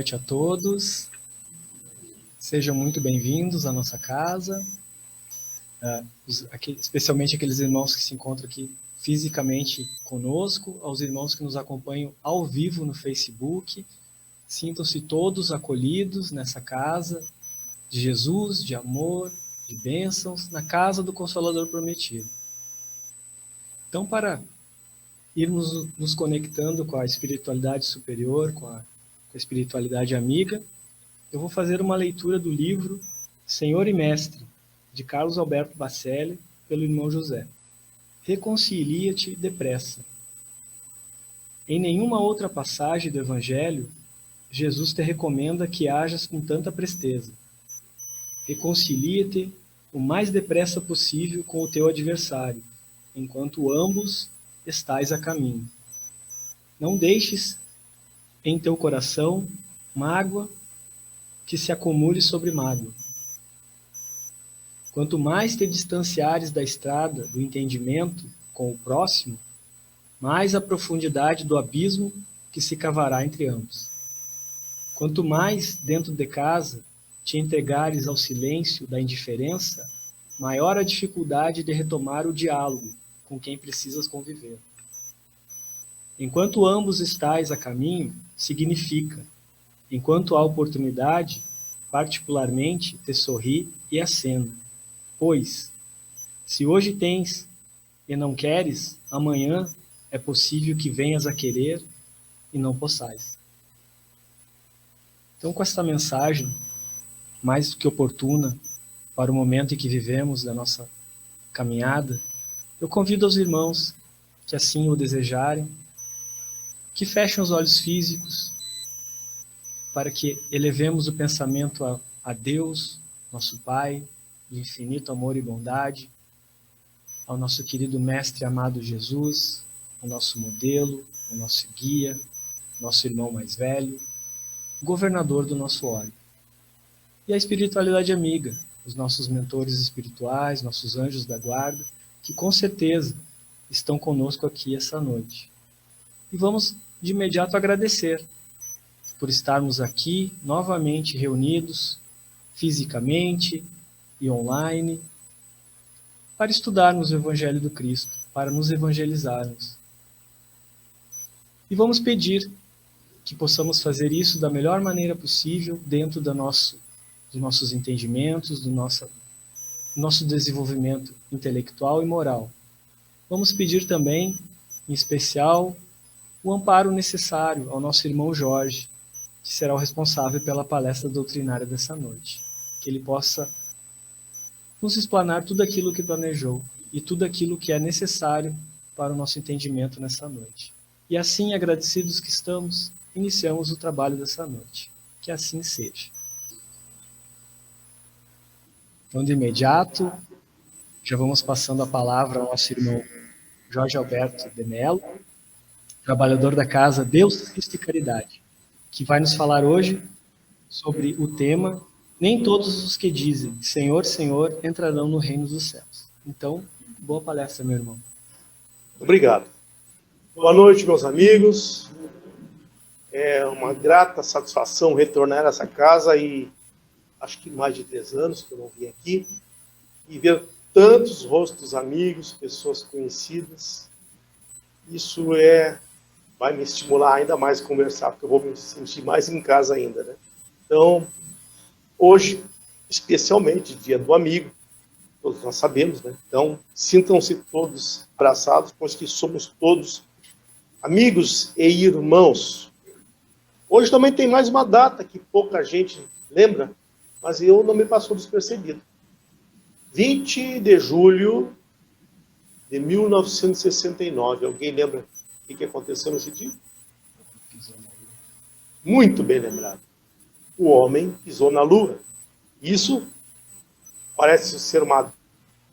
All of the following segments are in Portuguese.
noite a todos. Sejam muito bem-vindos à nossa casa, especialmente aqueles irmãos que se encontram aqui fisicamente conosco, aos irmãos que nos acompanham ao vivo no Facebook. Sintam-se todos acolhidos nessa casa de Jesus, de amor, de bênçãos, na casa do Consolador Prometido. Então, para irmos nos conectando com a espiritualidade superior, com a espiritualidade amiga, eu vou fazer uma leitura do livro Senhor e Mestre, de Carlos Alberto Bacelli, pelo irmão José. Reconcilia-te depressa. Em nenhuma outra passagem do Evangelho, Jesus te recomenda que hajas com tanta presteza. Reconcilia-te o mais depressa possível com o teu adversário, enquanto ambos estais a caminho. Não deixes em teu coração mágoa que se acumule sobre mágoa. Quanto mais te distanciares da estrada do entendimento com o próximo, mais a profundidade do abismo que se cavará entre ambos. Quanto mais dentro de casa te entregares ao silêncio da indiferença, maior a dificuldade de retomar o diálogo com quem precisas conviver. Enquanto ambos estais a caminho, significa, enquanto há oportunidade, particularmente te sorri e acena. Pois, se hoje tens e não queres, amanhã é possível que venhas a querer e não possais. Então, com esta mensagem, mais do que oportuna para o momento em que vivemos da nossa caminhada, eu convido os irmãos que assim o desejarem, que fechem os olhos físicos, para que elevemos o pensamento a Deus, nosso Pai, de infinito amor e bondade, ao nosso querido Mestre amado Jesus, o nosso modelo, o nosso guia, nosso irmão mais velho, governador do nosso óleo. E a espiritualidade amiga, os nossos mentores espirituais, nossos anjos da guarda, que com certeza estão conosco aqui essa noite. E vamos de imediato agradecer por estarmos aqui novamente reunidos, fisicamente e online, para estudarmos o Evangelho do Cristo, para nos evangelizarmos. E vamos pedir que possamos fazer isso da melhor maneira possível, dentro dos nossos entendimentos, do nosso desenvolvimento intelectual e moral. Vamos pedir também, em especial, o amparo necessário ao nosso irmão Jorge, que será o responsável pela palestra doutrinária dessa noite. Que ele possa nos explanar tudo aquilo que planejou e tudo aquilo que é necessário para o nosso entendimento nessa noite. E assim, agradecidos que estamos, iniciamos o trabalho dessa noite. Que assim seja. Então, de imediato, já vamos passando a palavra ao nosso irmão Jorge Alberto de Mello, trabalhador da casa Deus, Cristo e Caridade, que vai nos falar hoje sobre o tema Nem todos os que dizem Senhor, Senhor entrarão no reino dos céus. Então, boa palestra, meu irmão. Obrigado. Boa noite, meus amigos. É uma grata satisfação retornar a essa casa e acho que mais de 3 anos que eu não vim aqui e ver tantos rostos amigos, pessoas conhecidas. Isso vai me estimular ainda mais a conversar, porque eu vou me sentir mais em casa ainda, né? Então, hoje, especialmente, Dia do Amigo, todos nós sabemos, né? Então, sintam-se todos abraçados, pois que somos todos amigos e irmãos. Hoje também tem mais uma data que pouca gente lembra, mas eu não me passou despercebido. 20 de julho de 1969. Alguém lembra o que aconteceu nesse dia? Muito bem lembrado. O homem pisou na Lua. Isso parece ser uma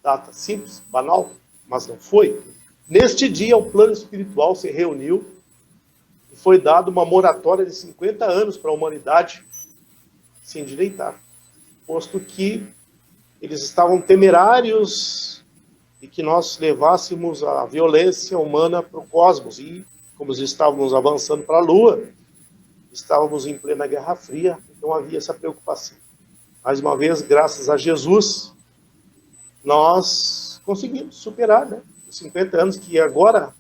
data simples, banal, mas não foi. Neste dia, o plano espiritual se reuniu e foi dado uma moratória de 50 anos para a humanidade se endireitar, posto que eles estavam temerários de que nós levássemos a violência humana para o cosmos. E, como estávamos avançando para a Lua, estávamos em plena Guerra Fria, então havia essa preocupação. Mais uma vez, graças a Jesus, nós conseguimos superar, né? Os 50 anos que agora,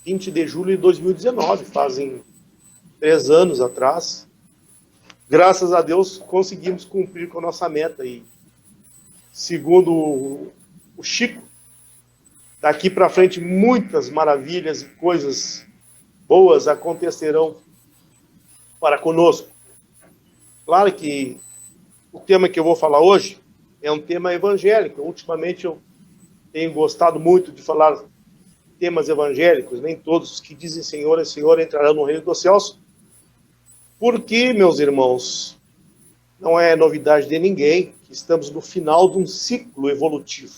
20 de julho de 2019, fazem 3 anos atrás, graças a Deus conseguimos cumprir com a nossa meta. E segundo o Chico, daqui para frente muitas maravilhas e coisas boas acontecerão para conosco. Claro que o tema que eu vou falar hoje é um tema evangélico. Ultimamente eu tenho gostado muito de falar temas evangélicos. Nem todos os que dizem Senhor é Senhor entrarão no reino dos céus. Porque, meus irmãos, não é novidade de ninguém que estamos no final de um ciclo evolutivo,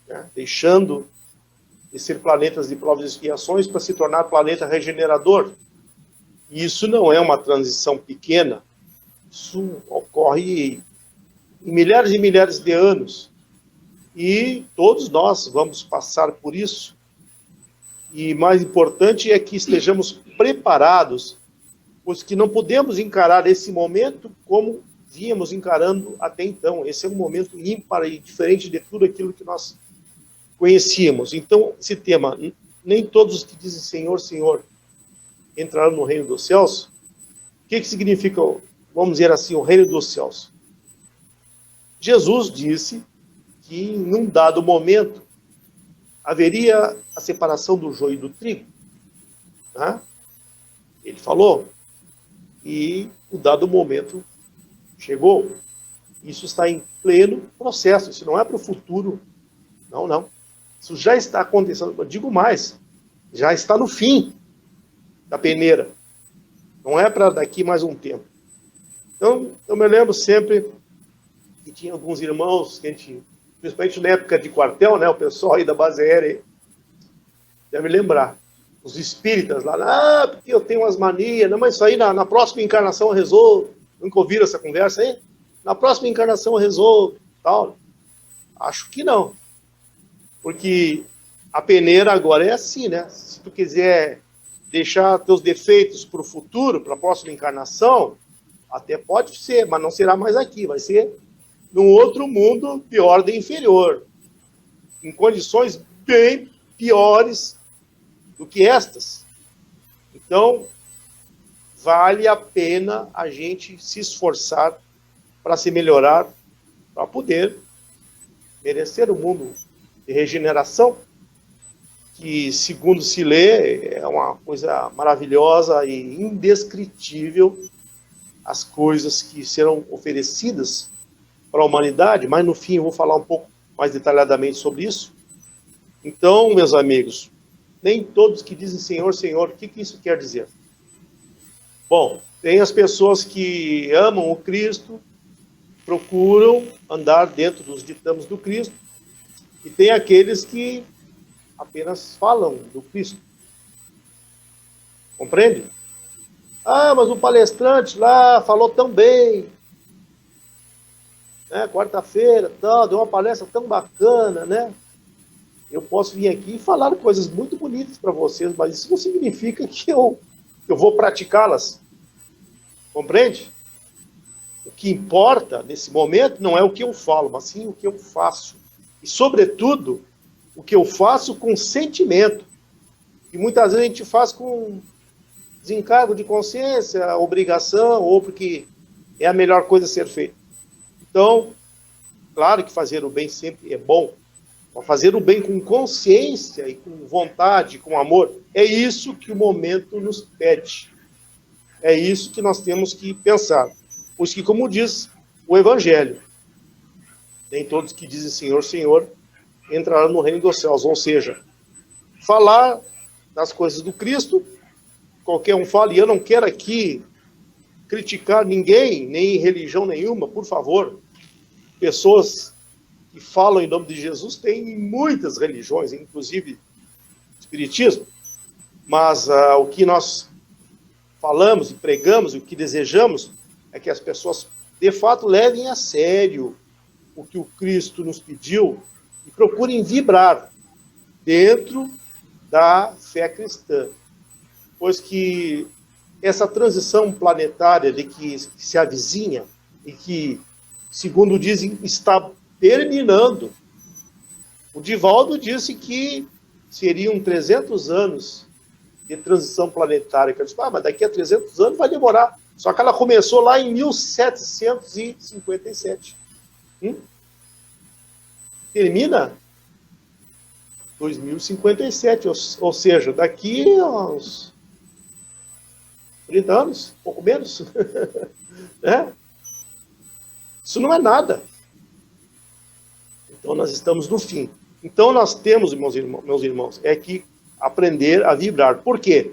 né? Deixando de ser planetas de provas e expiações para se tornar planeta regenerador. E isso não é uma transição pequena. Isso ocorre em milhares e milhares de anos. E todos nós vamos passar por isso. E mais importante é que estejamos preparados, pois que não podemos encarar esse momento como vínhamos encarando até então. Esse é um momento ímpar e diferente de tudo aquilo que nós conhecíamos. Então, esse tema, nem todos os que dizem Senhor, Senhor, entrarão no reino dos céus. O que significa, vamos dizer assim, o reino dos céus? Jesus disse que, num dado momento, haveria a separação do joio e do trigo. Né? Ele falou, e o dado momento chegou. Isso está em pleno processo, isso não é para o futuro, não. Isso já está acontecendo, eu digo mais, já está no fim da peneira. Não é para daqui mais um tempo. Então, eu me lembro sempre que tinha alguns irmãos, que a gente, principalmente na época de quartel, né, o pessoal aí da base aérea deve lembrar. Os espíritas lá, porque eu tenho umas manias, não, mas isso aí na próxima encarnação eu resolvo. Nunca ouviram essa conversa aí? Na próxima encarnação eu resolvo, tal. Acho que não. Porque a peneira agora é assim, né? Se tu quiser deixar teus defeitos para o futuro, para a próxima encarnação, até pode ser, mas não será mais aqui, vai ser num outro mundo de ordem inferior, em condições bem piores do que estas. Então, vale a pena a gente se esforçar para se melhorar, para poder merecer o mundo de regeneração, que, segundo se lê, é uma coisa maravilhosa e indescritível, as coisas que serão oferecidas para a humanidade, mas no fim eu vou falar um pouco mais detalhadamente sobre isso. Então, meus amigos, nem todos que dizem Senhor, Senhor, o que isso quer dizer? Bom, tem as pessoas que amam o Cristo, procuram andar dentro dos ditames do Cristo, e tem aqueles que apenas falam do Cristo. Compreende? Ah, mas o palestrante lá falou tão bem, né? Quarta-feira, deu uma palestra tão bacana, né? Eu posso vir aqui e falar coisas muito bonitas para vocês, mas isso não significa que eu vou praticá-las. Compreende? O que importa nesse momento não é o que eu falo, mas sim o que eu faço. E, sobretudo, o que eu faço com sentimento. E muitas vezes a gente faz com desencargo de consciência, obrigação, ou porque é a melhor coisa a ser feita. Então, claro que fazer o bem sempre é bom, mas fazer o bem com consciência e com vontade, com amor, é isso que o momento nos pede. É isso que nós temos que pensar. Pois que, como diz o Evangelho, nem todos que dizem Senhor, Senhor, entrarão no reino dos céus. Ou seja, falar das coisas do Cristo, qualquer um fala, e eu não quero aqui criticar ninguém, nem religião nenhuma, por favor. Pessoas que falam em nome de Jesus têm muitas religiões, inclusive espiritismo, mas o que nós falamos e pregamos, o que desejamos, é que as pessoas, de fato, levem a sério o que o Cristo nos pediu e procurem vibrar dentro da fé cristã. Pois que essa transição planetária de que se avizinha e que, segundo dizem, está terminando. O Divaldo disse que seriam 300 anos de transição planetária. Eu disse, mas daqui a 300 anos vai demorar. Só que ela começou lá em 1757. Termina 2057, ou seja, daqui a uns 30 anos, pouco menos. Né? Isso não é nada. Então nós estamos no fim. Então nós temos, meus irmãos, é que aprender a vibrar. Por quê?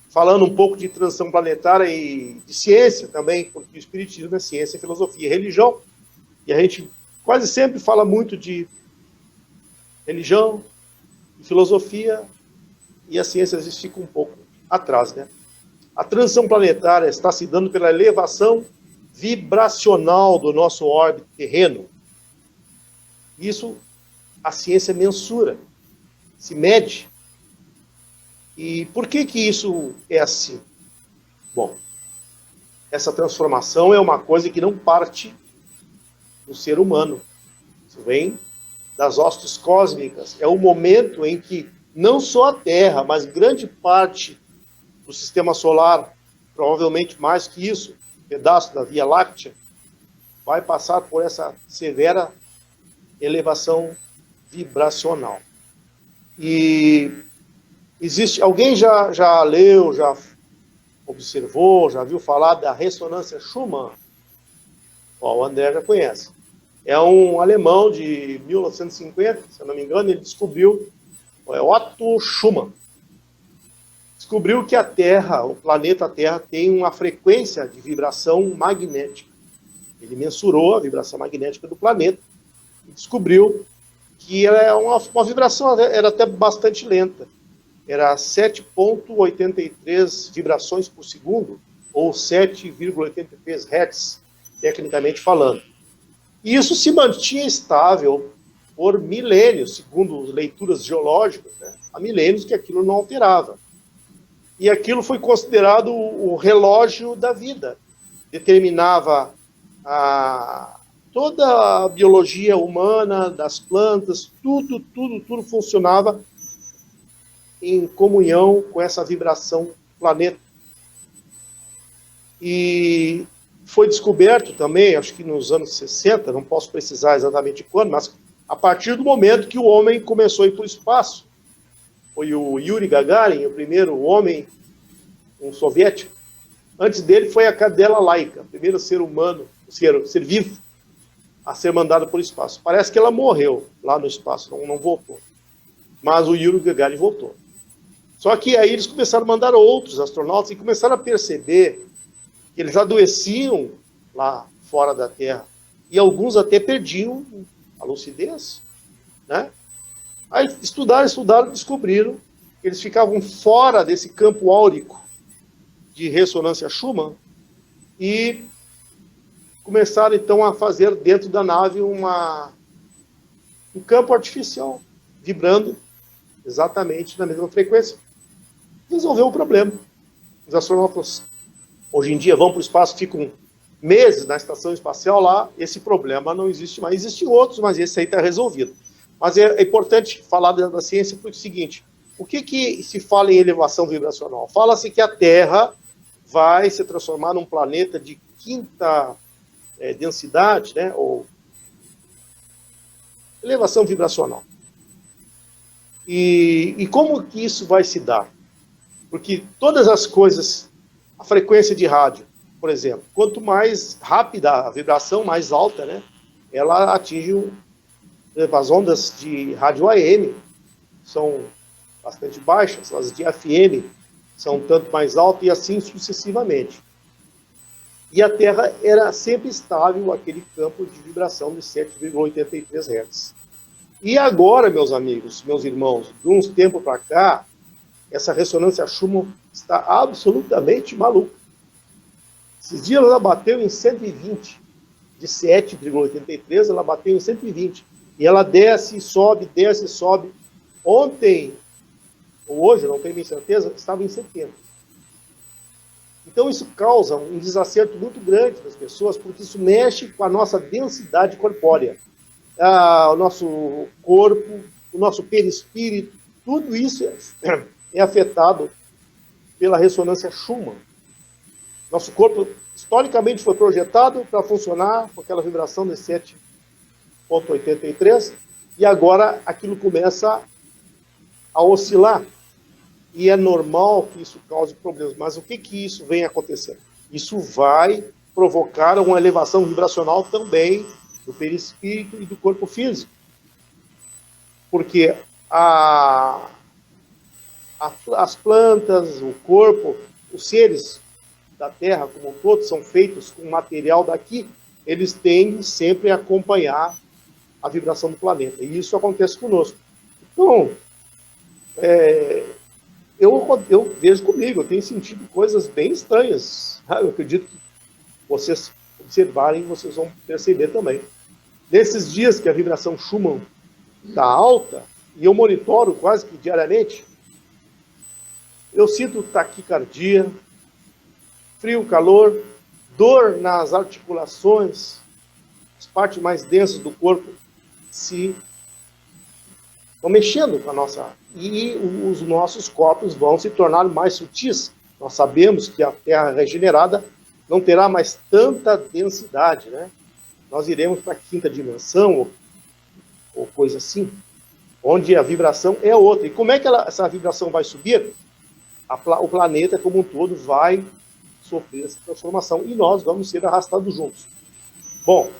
Falando um pouco de transição planetária e de ciência também, porque o espiritismo é ciência, filosofia e religião, e a gente quase sempre fala muito de religião, de filosofia, e a ciência às vezes fica um pouco atrás, né? A transição planetária está se dando pela elevação vibracional do nosso orbe terreno. Isso a ciência mensura, se mede. E por que isso é assim? Bom, essa transformação é uma coisa que não parte do ser humano. Isso vem das hostes cósmicas. É o momento em que não só a Terra, mas grande parte do sistema solar, provavelmente mais que isso, um pedaço da Via Láctea, vai passar por essa severa elevação vibracional. E existe, alguém já leu, já observou, já viu falar da ressonância Schumann? Ó, o André já conhece. É um alemão de 1950, se eu não me engano, ele descobriu, é Otto Schumann, descobriu que a Terra, o planeta Terra, tem uma frequência de vibração magnética. Ele mensurou a vibração magnética do planeta e descobriu que ela é uma vibração, era até bastante lenta. Era 7,83 vibrações por segundo, ou 7,83 Hz, tecnicamente falando. E isso se mantinha estável por milênios, segundo leituras geológicas, né? Há milênios que aquilo não alterava. E aquilo foi considerado o relógio da vida. Determinava toda a biologia humana, das plantas, tudo funcionava em comunhão com essa vibração do planeta. E foi descoberto também, acho que nos anos 60, não posso precisar exatamente quando, mas a partir do momento que o homem começou a ir para o espaço. Foi o Yuri Gagarin, o primeiro homem, um soviético. Antes dele foi a cadela Laika, o primeiro ser humano, ser vivo, a ser mandado para o espaço. Parece que ela morreu lá no espaço, não voltou. Mas o Yuri Gagarin voltou. Só que aí eles começaram a mandar outros astronautas e começaram a perceber que eles adoeciam lá fora da Terra. E alguns até perdiam a lucidez, né? Aí estudaram, descobriram que eles ficavam fora desse campo áurico de ressonância Schumann e começaram então a fazer dentro da nave um campo artificial, vibrando exatamente na mesma frequência. Resolveu o problema. Os astronautas hoje em dia vão para o espaço, ficam meses na estação espacial lá, esse problema não existe mais. Existem outros, mas esse aí está resolvido. Mas é importante falar da ciência porque é o seguinte, o que se fala em elevação vibracional? Fala-se que a Terra vai se transformar num planeta de quinta densidade, né, ou elevação vibracional. E como que isso vai se dar? Porque todas as coisas, a frequência de rádio, por exemplo, quanto mais rápida a vibração, mais alta, né, ela atinge as ondas de rádio AM, são bastante baixas, as de FM são um tanto mais altas e assim sucessivamente. E a Terra era sempre estável, aquele campo de vibração de 7,83 Hz. E agora, meus amigos, meus irmãos, de uns tempos para cá, essa ressonância Schumann está absolutamente maluca. Esses dias ela bateu em 120, de 7,83 ela bateu em 120. E ela desce e sobe, desce e sobe. Ontem, ou hoje, não tenho nem certeza, estava em 70. Então isso causa um desacerto muito grande das pessoas, porque isso mexe com a nossa densidade corpórea. O nosso corpo, o nosso perispírito, tudo isso é afetado pela ressonância Schumann. Nosso corpo, historicamente, foi projetado para funcionar com aquela vibração de 7,83, e agora aquilo começa a oscilar. E é normal que isso cause problemas. Mas o que isso vem acontecendo? Isso vai provocar uma elevação vibracional também do perispírito e do corpo físico. Porque as plantas, o corpo, os seres da Terra como um todo são feitos com material daqui, eles tendem sempre a acompanhar a vibração do planeta. E isso acontece conosco. Então, eu vejo comigo, eu tenho sentido coisas bem estranhas. Eu acredito que vocês observarem, vocês vão perceber também. Nesses dias que a vibração Schumann está alta, e eu monitoro quase que diariamente, eu sinto taquicardia, frio, calor, dor nas articulações, as partes mais densas do corpo se vão mexendo com a nossa... E os nossos corpos vão se tornar mais sutis. Nós sabemos que a Terra regenerada não terá mais tanta densidade, né? Nós iremos para a quinta dimensão, ou coisa assim, onde a vibração é outra. E como é que essa vibração vai subir? O planeta como um todo vai sofrer essa transformação e nós vamos ser arrastados juntos. Bom,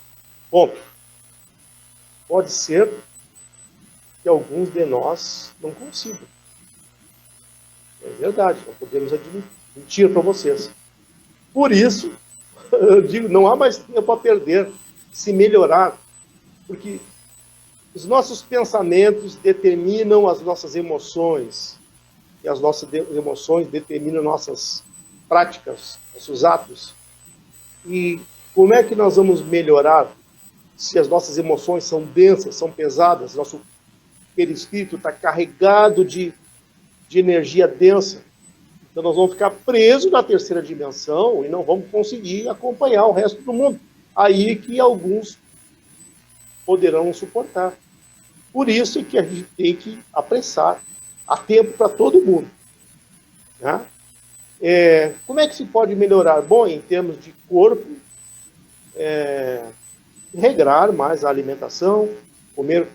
ponto. Pode ser que alguns de nós não consigam. É verdade, não podemos admitir para vocês. Por isso, eu digo, não há mais tempo a perder, se melhorar, porque os nossos pensamentos determinam as nossas emoções, e as nossas emoções determinam nossas práticas, nossos atos. E como é que nós vamos melhorar se as nossas emoções são densas, são pesadas, nosso perispírito está carregado de energia densa? Então nós vamos ficar presos na terceira dimensão e não vamos conseguir acompanhar o resto do mundo. Aí que alguns poderão suportar. Por isso que a gente tem que apressar. Há tempo para todo mundo. Né? Como é que se pode melhorar? Bom, em termos de corpo, regrar mais a alimentação, comer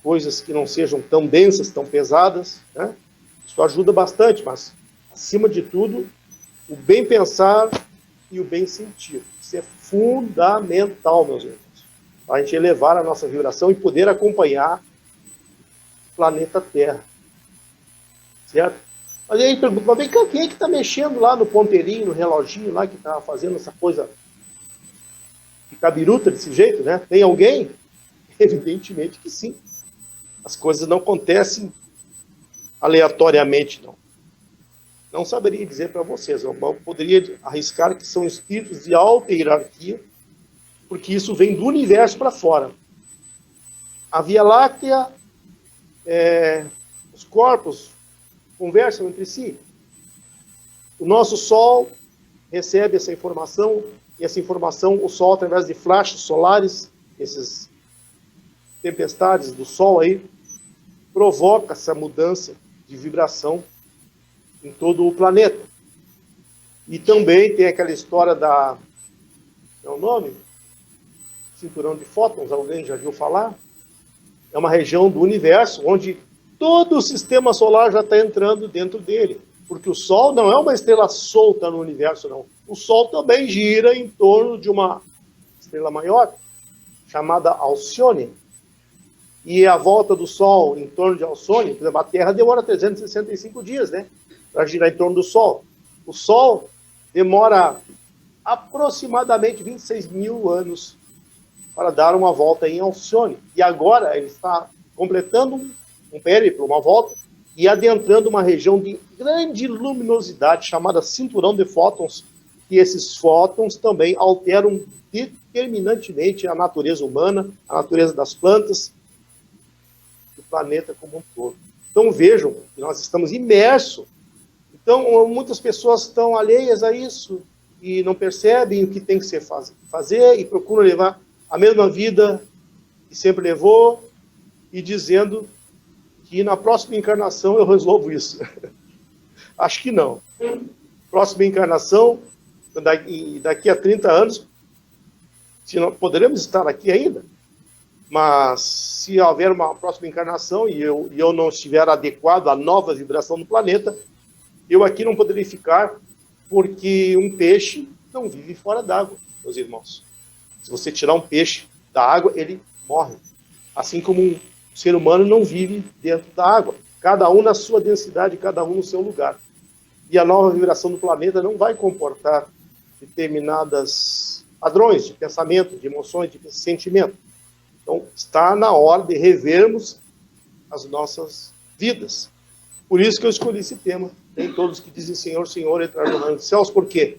coisas que não sejam tão densas, tão pesadas. Né? Isso ajuda bastante, mas, acima de tudo, o bem pensar e o bem sentir. Isso é fundamental, meus irmãos. Para a gente elevar a nossa vibração e poder acompanhar o planeta Terra. Certo? Mas aí pergunta, mas vem cá, quem é que está mexendo lá no ponteirinho, no reloginho lá, que está fazendo essa coisa de cabiruta desse jeito, né? Tem alguém? Evidentemente que sim. As coisas não acontecem aleatoriamente, não. Não saberia dizer para vocês. Eu poderia arriscar que são espíritos de alta hierarquia, porque isso vem do universo para fora. A Via Láctea, os corpos conversam entre si. O nosso Sol recebe essa informação, e essa informação, o Sol, através de flashes solares, essas tempestades do Sol aí, provoca essa mudança de vibração em todo o planeta. E também tem aquela história da... é o nome? Cinturão de fótons, alguém já viu falar? É uma região do universo onde todo o sistema solar já está entrando dentro dele. Porque o Sol não é uma estrela solta no universo, não. O Sol também gira em torno de uma estrela maior, chamada Alcione. E a volta do Sol em torno de Alcione, por exemplo, a Terra demora 365 dias, né? Para girar em torno do Sol. O Sol demora aproximadamente 26 mil anos para dar uma volta em Alcione. E agora ele está completando um périplo, uma volta, e adentrando uma região de grande luminosidade, chamada cinturão de fótons, e esses fótons também alteram determinantemente a natureza humana, a natureza das plantas, do planeta como um todo. Então vejam que nós estamos imersos em Então, muitas pessoas estão alheias a isso e não percebem o que tem que ser fazer e procuram levar a mesma vida que sempre levou e dizendo que na próxima encarnação eu resolvo isso. Acho que não. Próxima encarnação, daqui a 30 anos, se não, poderemos estar aqui ainda, mas se houver uma próxima encarnação e eu não estiver adequado à nova vibração do planeta, eu aqui não poderia ficar, porque um peixe não vive fora d'água, meus irmãos. Se você tirar um peixe da água, ele morre. Assim como um ser humano não vive dentro da água. Cada um na sua densidade, cada um no seu lugar. E a nova vibração do planeta não vai comportar determinados padrões de pensamento, de emoções, de sentimento. Então, está na hora de revermos as nossas vidas. Por isso que eu escolhi esse tema. Nem todos que dizem Senhor, Senhor entrarão no reino dos céus. Por quê?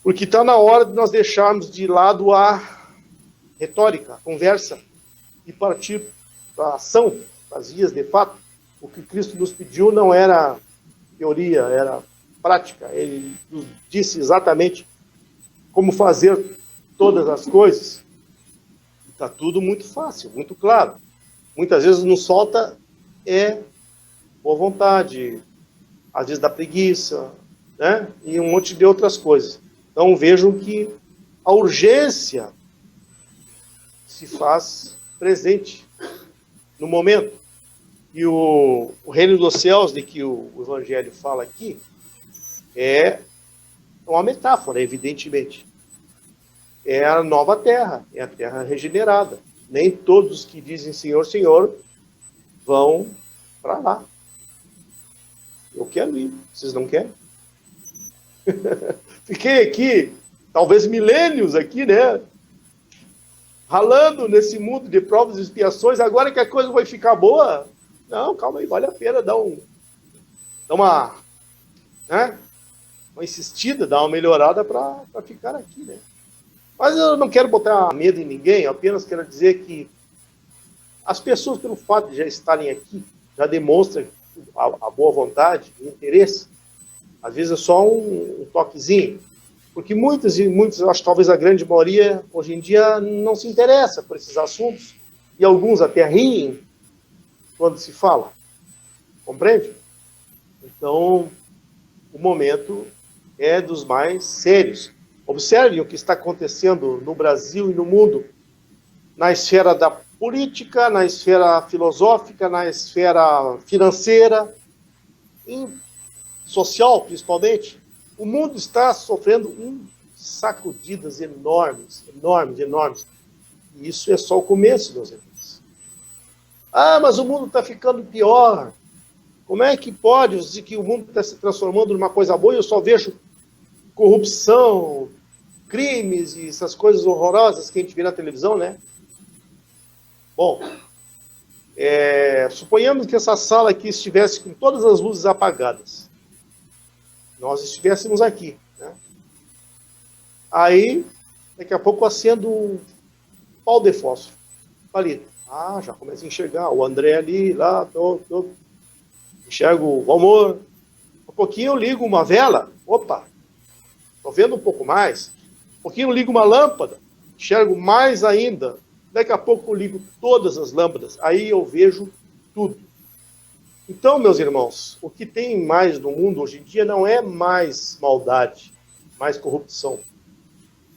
Porque está na hora de nós deixarmos de lado a retórica, a conversa, e partir para a ação, para as vias de fato. O que Cristo nos pediu não era teoria, era prática. Ele nos disse exatamente como fazer todas as coisas. Está tudo muito fácil, muito claro. Muitas vezes nos falta boa vontade, às vezes da preguiça, né? E um monte de outras coisas. Então vejam que a urgência se faz presente no momento. E o reino dos céus, de que o Evangelho fala aqui, é uma metáfora, evidentemente. É a nova terra, é a terra regenerada. Nem todos que dizem Senhor, Senhor vão para lá. Eu quero ir, vocês não querem? Fiquei aqui, talvez milênios aqui, né? Ralando nesse mundo de provas e expiações, agora que a coisa vai ficar boa. Não, calma aí, vale a pena dar uma insistida, dar uma melhorada para ficar aqui, né? Mas eu não quero botar medo em ninguém, eu apenas quero dizer que as pessoas, pelo fato de já estarem aqui, já demonstram a boa vontade, o interesse. Às vezes é só um toquezinho. Porque muitos, eu acho que talvez a grande maioria, hoje em dia, não se interessa por esses assuntos. E alguns até riem quando se fala. Compreende? Então, o momento é dos mais sérios. Observem o que está acontecendo no Brasil e no mundo, na esfera da política, na esfera filosófica, na esfera financeira, social principalmente. O mundo está sofrendo sacudidas enormes, enormes, enormes. E isso é só o começo, meus irmãos. Ah, mas o mundo está ficando pior. Como é que pode dizer que o mundo está se transformando numa coisa boa e eu só vejo corrupção, crimes e essas coisas horrorosas que a gente vê na televisão, né? Bom, suponhamos que essa sala aqui estivesse com todas as luzes apagadas. Nós estivéssemos aqui, né? Aí, daqui a pouco acendo um pau de fósforo. Palito. Ah, já começa a enxergar. O André ali, lá, enxergo o Valmor. Um pouquinho eu ligo uma vela. Opa, estou vendo um pouco mais. Um pouquinho eu ligo uma lâmpada. Enxergo mais ainda. Daqui a pouco eu ligo todas as lâmpadas. Aí eu vejo tudo. Então, meus irmãos, o que tem mais no mundo hoje em dia não é mais maldade, mais corrupção.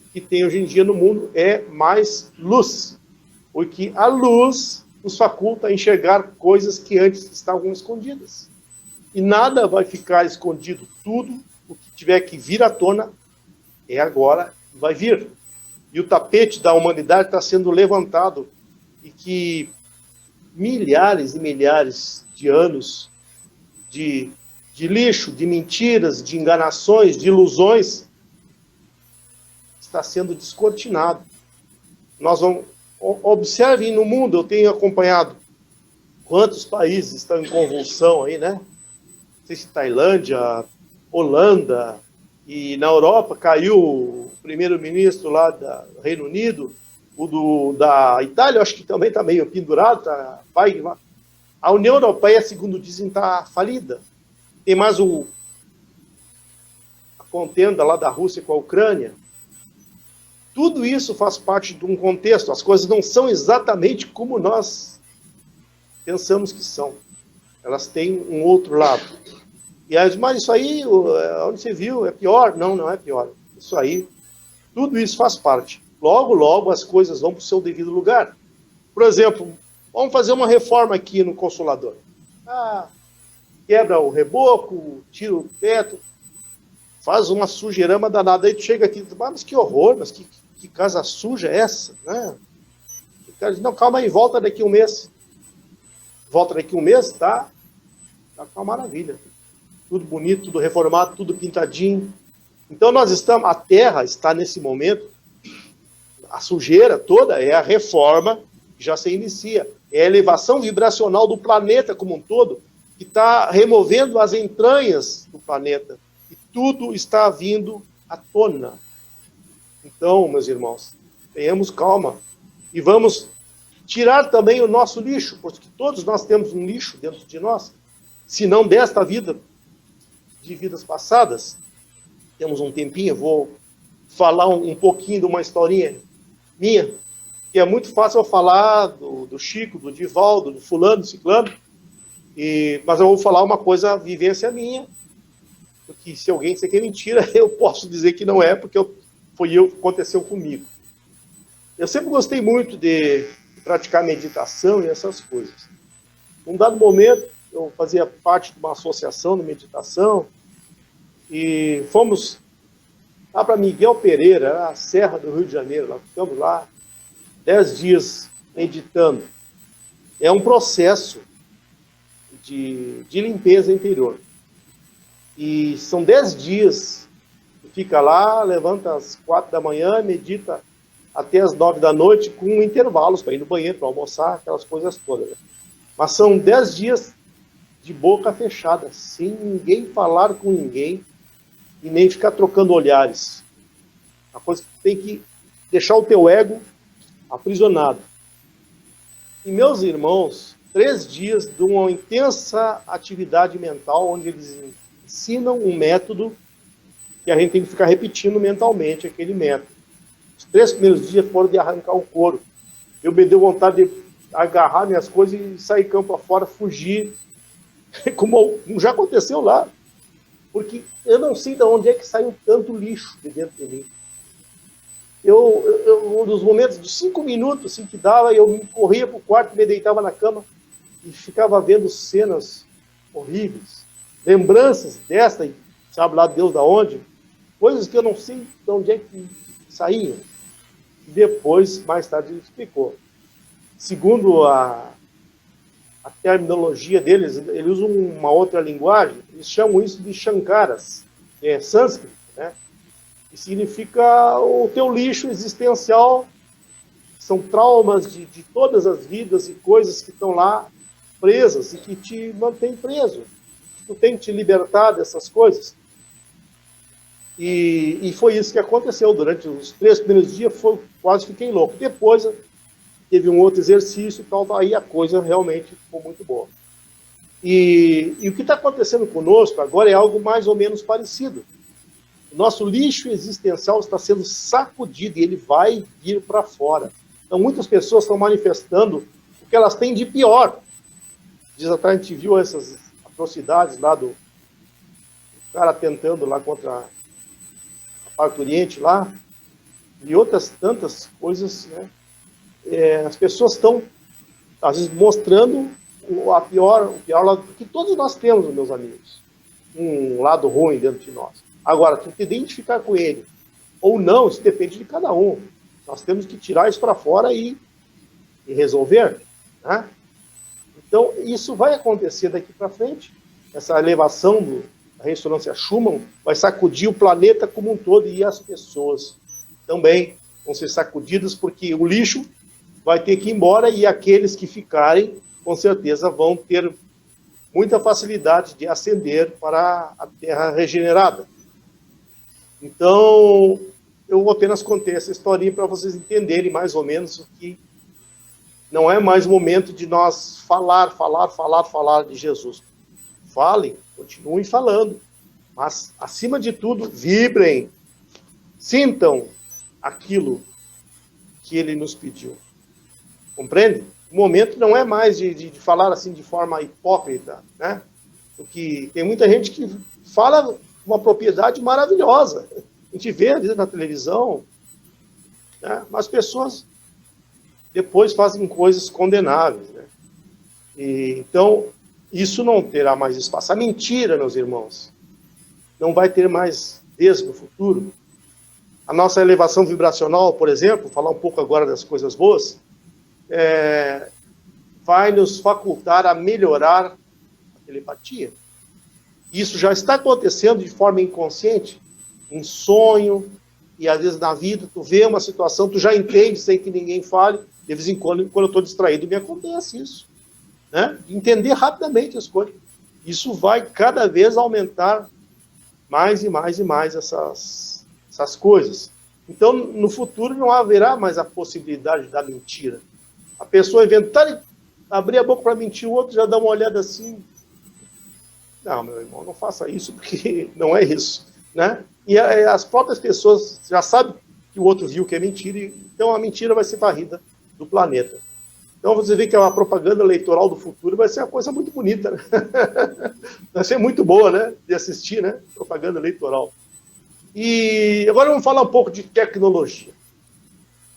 O que tem hoje em dia no mundo é mais luz. Porque a luz nos faculta a enxergar coisas que antes estavam escondidas. E nada vai ficar escondido. Tudo o que tiver que vir à tona é agora que vai vir. E o tapete da humanidade está sendo levantado. E que milhares e milhares de anos de lixo, de mentiras, de enganações, de ilusões, está sendo descortinado. Nós vamos... Observem no mundo, eu tenho acompanhado quantos países estão em convulsão aí, né? Não sei se Tailândia, Holanda, e na Europa caiu o primeiro-ministro lá do Reino Unido, da Itália, acho que também está meio pendurado, A União Europeia, segundo dizem, está falida. Tem mais o contenda lá da Rússia com a Ucrânia. Tudo isso faz parte de um contexto. As coisas não são exatamente como nós pensamos que são. Elas têm um outro lado. E aí, mas isso aí, onde você viu, é pior? Não, não é pior. Isso aí, tudo isso faz parte. Logo, logo as coisas vão para o seu devido lugar. Por exemplo, vamos fazer uma reforma aqui no Consolador. Quebra o reboco, tira o teto, faz uma sujeirama danada. Aí tu chega aqui e diz, mas que horror, mas que casa suja é essa? Né? O cara diz, não, calma aí, volta daqui um mês. Volta daqui um mês, tá uma maravilha. Tudo bonito, tudo reformado, tudo pintadinho. Então a Terra está nesse momento, a sujeira toda é a reforma que já se inicia. É a elevação vibracional do planeta como um todo, que está removendo as entranhas do planeta. E tudo está vindo à tona. Então, meus irmãos, tenhamos calma. E vamos tirar também o nosso lixo, porque todos nós temos um lixo dentro de nós. Se não desta vida, de vidas passadas. Temos um tempinho, vou falar um pouquinho de uma historinha minha, que é muito fácil eu falar do Chico, do Divaldo, do fulano, do ciclano, mas eu vou falar uma coisa, vivência minha, porque se alguém disser que é mentira, eu posso dizer que não é, porque aconteceu comigo. Eu sempre gostei muito de praticar meditação e essas coisas. Num dado momento, eu fazia parte de uma associação de meditação, e fomos lá para Miguel Pereira, a Serra do Rio de Janeiro. Nós ficamos lá 10 dias meditando. É um processo de limpeza interior. E são 10 dias. Fica lá, levanta às 4 da manhã, medita até às 9 da noite, com intervalos para ir no banheiro, para almoçar, aquelas coisas todas. Né? Mas são 10 dias de boca fechada, sem ninguém falar com ninguém, e nem ficar trocando olhares. A coisa que tem que deixar o teu ego aprisionado. E meus irmãos, 3 dias de uma intensa atividade mental, onde eles ensinam um método que a gente tem que ficar repetindo mentalmente aquele método. Os 3 primeiros dias foram de arrancar o couro. Eu me deu vontade de agarrar minhas coisas e sair campo afora, fugir, como já aconteceu lá. Porque eu não sei de onde é que saiu tanto lixo de dentro de mim. Um dos momentos, de 5 minutos assim, que dava, eu corria para o quarto, me deitava na cama e ficava vendo cenas horríveis. Lembranças desta, sabe lá Deus da onde, coisas que eu não sei de onde é que saíam. E depois, mais tarde, ele explicou. Segundo a terminologia deles, eles usam uma outra linguagem, eles chamam isso de Shankaras, que é sânscrito, né? Que significa o teu lixo existencial, são traumas de todas as vidas e coisas que estão lá presas e que te mantêm preso. Tu tem que te libertar dessas coisas. E foi isso que aconteceu durante os 3 primeiros dias, quase fiquei louco. Depois teve um outro exercício e tal, aí a coisa realmente ficou muito boa. E o que está acontecendo conosco agora é algo mais ou menos parecido. O nosso lixo existencial está sendo sacudido e ele vai vir para fora. Então muitas pessoas estão manifestando o que elas têm de pior. Diz até, a gente viu essas atrocidades lá do cara tentando lá contra a parturiente lá, e outras tantas coisas, né? As pessoas estão, às vezes, mostrando o pior lado que todos nós temos, meus amigos. Um lado ruim dentro de nós. Agora, tem que identificar com ele. Ou não, isso depende de cada um. Nós temos que tirar isso para fora e resolver. Né? Então, isso vai acontecer daqui para frente. Essa elevação da ressonância Schumann vai sacudir o planeta como um todo e as pessoas também vão ser sacudidas, porque o lixo vai ter que ir embora e aqueles que ficarem, com certeza, vão ter muita facilidade de ascender para a Terra regenerada. Então, eu apenas contei essa historinha para vocês entenderem mais ou menos o que não é mais momento de nós falar de Jesus. Falem, continuem falando, Mas, acima de tudo, vibrem, sintam aquilo que ele nos pediu. Compreende? O momento não é mais de falar assim de forma hipócrita, né? Porque tem muita gente que fala uma propriedade maravilhosa. A gente vê às vezes na televisão, né? Mas pessoas depois fazem coisas condenáveis, né? Então, isso não terá mais espaço. A mentira, meus irmãos, não vai ter mais vez no futuro. A nossa elevação vibracional, por exemplo, falar um pouco agora das coisas boas, vai nos facultar a melhorar a telepatia. Isso já está acontecendo de forma inconsciente, em sonho, e às vezes na vida, tu vê uma situação, tu já entende sem que ninguém fale, de vez em quando eu estou distraído, me acontece isso. Né? Entender rapidamente as coisas. Isso vai cada vez aumentar mais e mais e mais essas coisas. Então, no futuro não haverá mais a possibilidade da mentira. A pessoa inventar, abrir a boca para mentir, o outro já dá uma olhada assim. Não, meu irmão, não faça isso, porque não é isso. Né? E as próprias pessoas já sabem que o outro viu que é mentira, então a mentira vai ser varrida do planeta. Então você vê que a propaganda eleitoral do futuro vai ser uma coisa muito bonita, né? Vai ser muito boa, né? De assistir, né? Propaganda eleitoral. E agora vamos falar um pouco de tecnologia.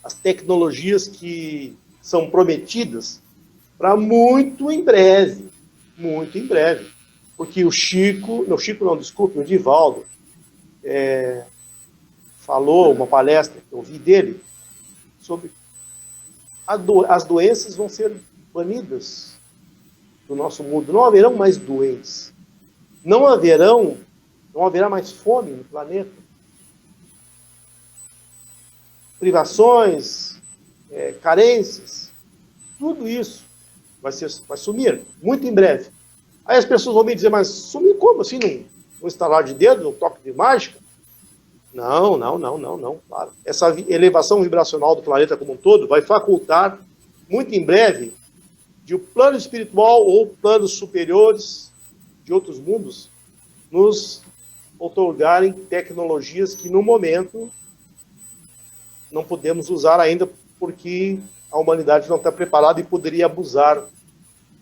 As tecnologias que são prometidas para muito em breve. Muito em breve. Porque o o Divaldo, falou uma palestra que eu vi dele sobre as doenças vão ser banidas do nosso mundo. Não haverão mais doentes. Não haverá mais fome no planeta. Privações, carências, tudo isso vai sumir muito em breve. Aí as pessoas vão me dizer, mas sumir como? Assim, num estalar de dedo, num toque de mágica? Não, claro. Essa elevação vibracional do planeta como um todo vai facultar, muito em breve, de o plano espiritual ou planos superiores de outros mundos nos outorgarem tecnologias que, no momento, não podemos usar ainda porque a humanidade não está preparada e poderia abusar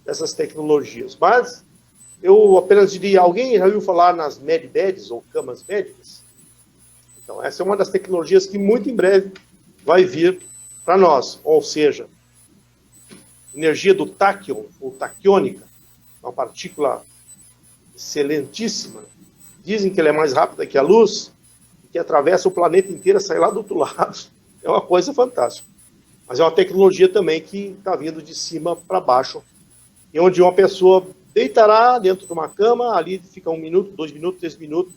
dessas tecnologias. Mas eu apenas diria, alguém já ouviu falar nas medbeds ou camas médicas? Então, essa é uma das tecnologias que muito em breve vai vir para nós. Ou seja, energia do táquion, ou taquiônica, uma partícula excelentíssima. Dizem que ela é mais rápida que a luz, que atravessa o planeta inteiro e sai lá do outro lado. É uma coisa fantástica. Mas é uma tecnologia também que está vindo de cima para baixo, e onde uma pessoa deitará dentro de uma cama, ali fica 1 minuto, 2 minutos, 3 minutos,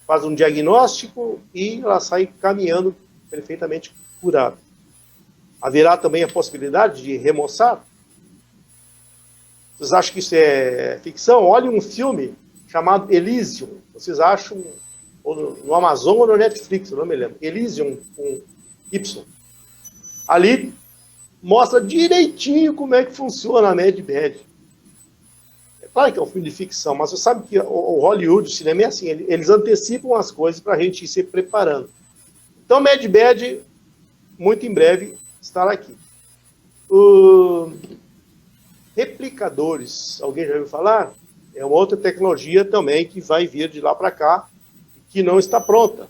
faz um diagnóstico e ela sai caminhando perfeitamente curada. Haverá também a possibilidade de remoçar? Vocês acham que isso é ficção? Olhem um filme chamado Elysium. Vocês acham ou no Amazon ou no Netflix, eu não me lembro. Elysium com Y. Ali mostra direitinho como é que funciona a medbed. É claro que é um filme de ficção, mas você sabe que o Hollywood, o cinema é assim, eles antecipam as coisas para a gente ir se preparando. Então, medbed, muito em breve, estará aqui. Replicadores, alguém já ouviu falar? É uma outra tecnologia também que vai vir de lá para cá, que não está pronta.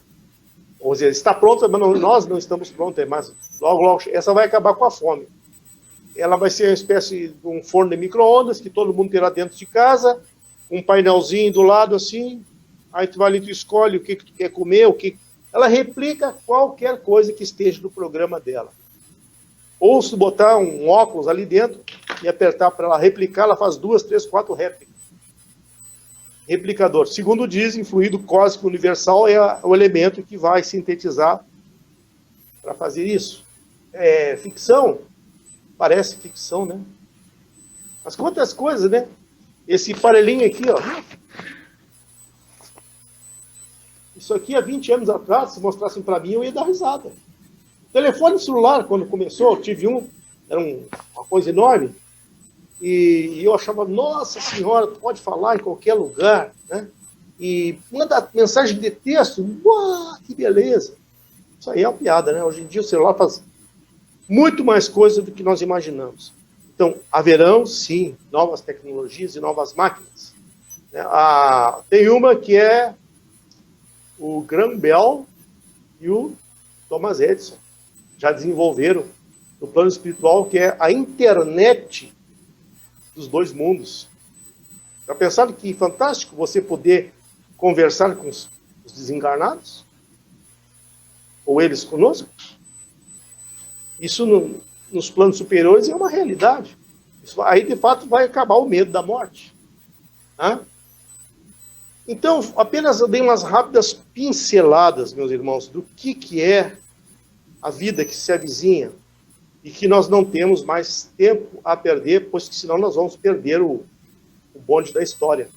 Ou seja, está pronta, mas nós não estamos prontos, mas logo, essa vai acabar com a fome. Ela vai ser uma espécie de um forno de micro-ondas que todo mundo terá dentro de casa, um painelzinho do lado assim, aí tu vai ali, tu escolhe o que tu quer comer, ela replica qualquer coisa que esteja no programa dela. Ou se botar um óculos ali dentro e apertar para ela replicar, ela faz 2, 3, 4 réplicas. Replicador. Segundo dizem, fluido cósmico universal é o elemento que vai sintetizar para fazer isso. É ficção? Parece ficção, né? Mas quantas coisas, né? Esse aparelhinho aqui, ó. Isso aqui há 20 anos atrás, se mostrassem para mim, eu ia dar risada. Telefone celular, quando começou, eu tive era uma coisa enorme. E eu achava, nossa senhora, tu pode falar em qualquer lugar, né? e manda mensagem de texto. Uau, que beleza! Isso aí é uma piada, né? Hoje em dia o celular faz muito mais coisa do que nós imaginamos. Então, haverão, sim, novas tecnologias e novas máquinas. Tem uma que é o Graham Bell e o Thomas Edison. Já desenvolveram no plano espiritual, que é a internet dos dois mundos. Já pensaram que fantástico você poder conversar com os desencarnados? Ou eles conosco? Isso nos planos superiores é uma realidade. Isso aí, de fato, vai acabar o medo da morte. Então, apenas eu dei umas rápidas pinceladas, meus irmãos, do que é a vida que se avizinha e que nós não temos mais tempo a perder, pois que senão nós vamos perder o bonde da história.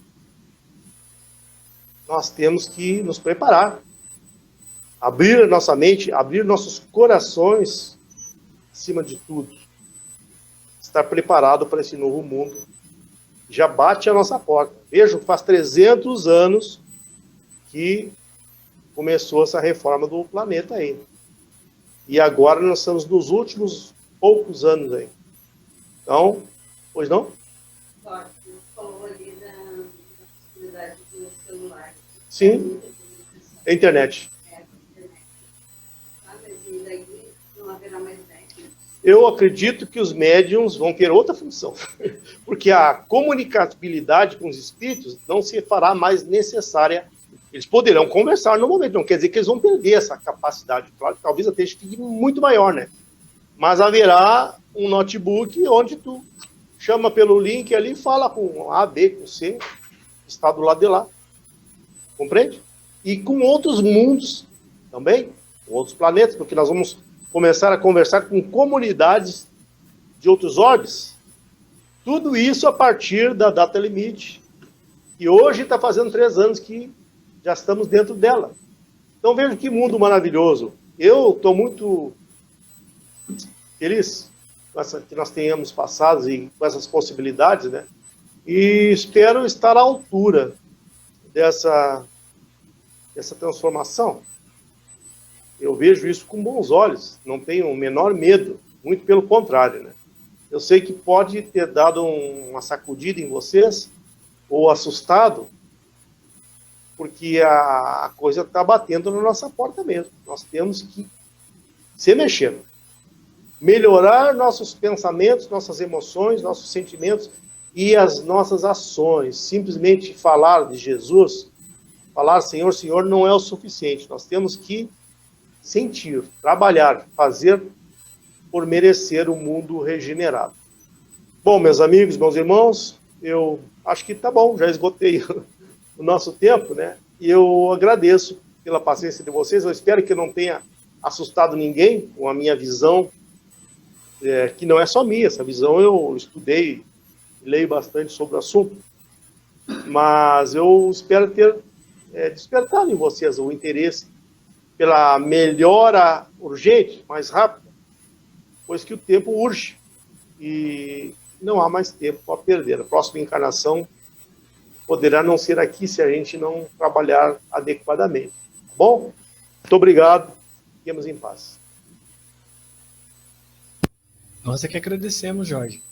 Nós temos que nos preparar, abrir a nossa mente, abrir nossos corações, acima de tudo, estar preparado para esse novo mundo. Já bate a nossa porta. Vejam, faz 300 anos que começou essa reforma do planeta aí. E agora nós estamos nos últimos poucos anos aí. Então, pois não? Você falou ali da possibilidade do celular. Sim, a internet. Mas e daí não haverá mais médiums? Eu acredito que os médiums vão ter outra função. Porque a comunicabilidade com os espíritos não se fará mais necessária. Eles poderão conversar no momento, não quer dizer que eles vão perder essa capacidade. Claro que talvez até fique muito maior, né? Mas haverá um notebook onde tu chama pelo link ali e fala com A, B, com C, está do lado de lá. Compreende? E com outros mundos também, com outros planetas, porque nós vamos começar a conversar com comunidades de outros orbes. Tudo isso a partir da data limite. E hoje está fazendo 3 anos que já estamos dentro dela. Então veja que mundo maravilhoso. Eu estou muito feliz que nós tenhamos passado e com essas possibilidades, né? E espero estar à altura dessa transformação. Eu vejo isso com bons olhos, não tenho o menor medo, muito pelo contrário, né? Eu sei que pode ter dado uma sacudida em vocês, ou assustado, porque a coisa está batendo na nossa porta mesmo. Nós temos que se mexer. Melhorar nossos pensamentos, nossas emoções, nossos sentimentos e as nossas ações. Simplesmente falar de Jesus, falar Senhor, Senhor, não é o suficiente. Nós temos que sentir, trabalhar, fazer por merecer um mundo regenerado. Bom, meus amigos, meus irmãos, eu acho que tá bom, já esgotei o nosso tempo, né? E eu agradeço pela paciência de vocês. Eu espero que eu não tenha assustado ninguém com a minha visão, que não é só minha. Essa visão eu estudei, leio bastante sobre o assunto. Mas eu espero ter despertado em vocês o interesse pela melhora urgente, mais rápida, pois que o tempo urge e não há mais tempo a perder. A próxima encarnação poderá não ser aqui se a gente não trabalhar adequadamente. Tá bom? Muito obrigado. Fiquemos em paz. Nós é que agradecemos, Jorge,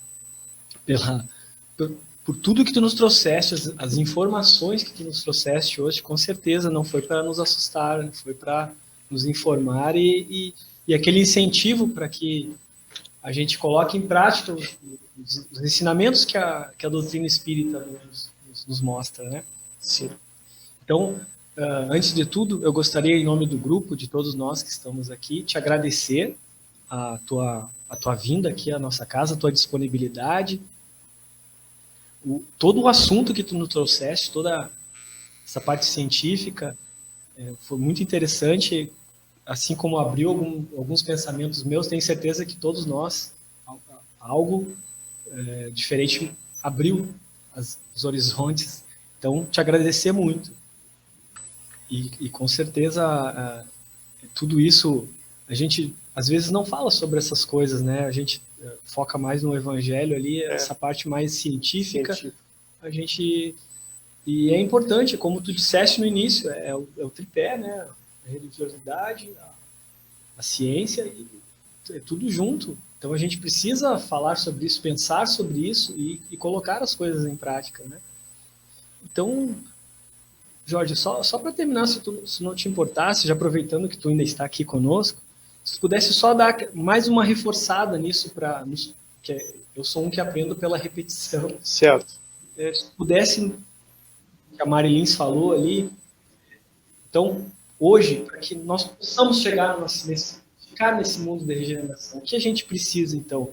por tudo que tu nos trouxeste, as informações que tu nos trouxeste hoje. Com certeza não foi para nos assustar, foi para nos informar e aquele incentivo para que a gente coloque em prática os ensinamentos que a doutrina espírita nos mostra, né? Sim. Então, antes de tudo, eu gostaria, em nome do grupo, de todos nós que estamos aqui, te agradecer a tua vinda aqui à nossa casa, a tua disponibilidade, todo o assunto que tu nos trouxeste, toda essa parte científica, foi muito interessante, assim como abriu alguns pensamentos meus. Tenho certeza que todos nós, algo diferente abriu os horizontes. Então, te agradecer muito. E com certeza, tudo isso, a gente às vezes não fala sobre essas coisas, né? A gente foca mais no evangelho ali, essa parte mais científica. A gente E é importante, como tu disseste no início, é o tripé, né? A religiosidade, a ciência, e é tudo junto. Então a gente precisa falar sobre isso, pensar sobre isso e colocar as coisas em prática, né? Então, Jorge, só para terminar, se não te importasse, já aproveitando que tu ainda está aqui conosco, se pudesse só dar mais uma reforçada nisso, que eu sou um que aprendo pela repetição. Certo. Se pudesse, que a Marilins falou ali, então, hoje, para que nós possamos ficar nesse mundo da regeneração, o que a gente precisa, então?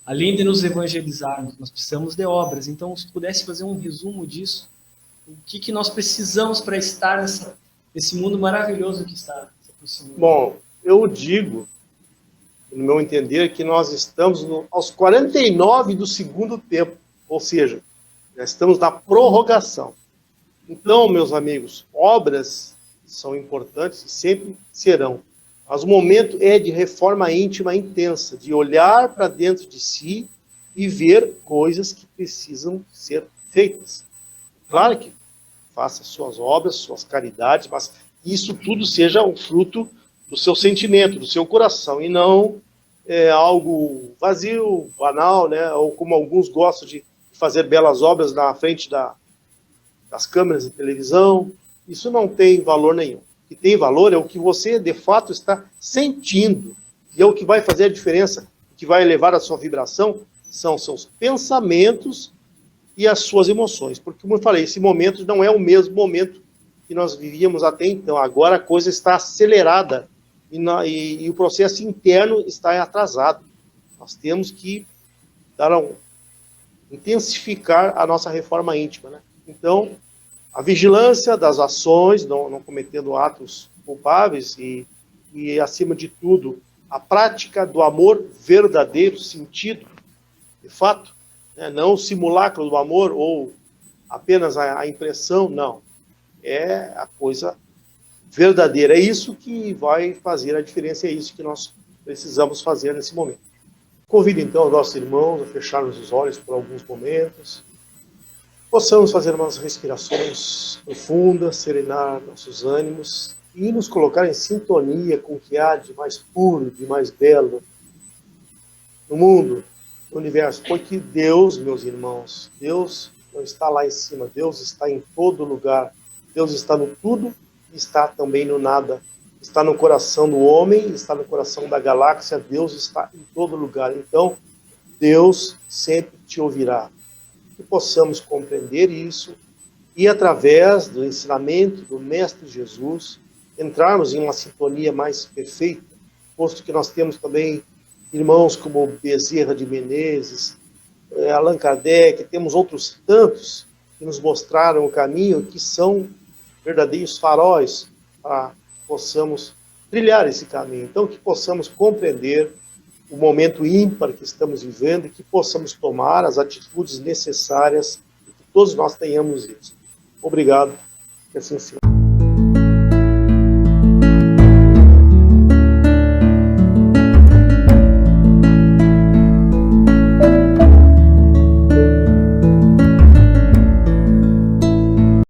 Além de nos evangelizarmos, nós precisamos de obras. Então, se pudesse fazer um resumo disso, o que nós precisamos para estar nesse mundo maravilhoso que está se aproximando? Bom, eu digo, no meu entender, que nós estamos aos 49 do segundo tempo, ou seja, nós estamos na prorrogação. Então, meus amigos, obras são importantes e sempre serão. Mas o momento é de reforma íntima intensa, de olhar para dentro de si e ver coisas que precisam ser feitas. Claro que faça suas obras, suas caridades, mas isso tudo seja um fruto do seu sentimento, do seu coração, e não algo vazio, banal, né? Ou como alguns gostam de fazer belas obras na frente das câmeras de televisão. Isso não tem valor nenhum. O que tem valor é o que você, de fato, está sentindo. E é o que vai fazer a diferença, o que vai elevar a sua vibração, são seus pensamentos e as suas emoções. Porque, como eu falei, esse momento não é o mesmo momento que nós vivíamos até então. Agora a coisa está acelerada e o processo interno está atrasado. Nós temos que intensificar a nossa reforma íntima, né? Então, a vigilância das ações, não cometendo atos culpáveis e, acima de tudo, a prática do amor verdadeiro, sentido, de fato, né? Não o simulacro do amor ou apenas a impressão, não. É a coisa verdadeira. É isso que vai fazer a diferença, é isso que nós precisamos fazer nesse momento. Convido então os nossos irmãos a fecharmos os olhos por alguns momentos. Possamos fazer umas respirações profundas, serenar nossos ânimos e nos colocar em sintonia com o que há de mais puro, de mais belo no mundo, no universo. Porque Deus, meus irmãos, Deus não está lá em cima, Deus está em todo lugar. Deus está no tudo e está também no nada. Está no coração do homem, está no coração da galáxia, Deus está em todo lugar. Então, Deus sempre te ouvirá. Que possamos compreender isso e, através do ensinamento do Mestre Jesus, entrarmos em uma sintonia mais perfeita, posto que nós temos também irmãos como Bezerra de Menezes, Allan Kardec, temos outros tantos que nos mostraram o caminho, que são verdadeiros faróis para que possamos trilhar esse caminho. Então, que possamos compreender o momento ímpar que estamos vivendo e que possamos tomar as atitudes necessárias e que todos nós tenhamos isso. Obrigado. Que assim seja.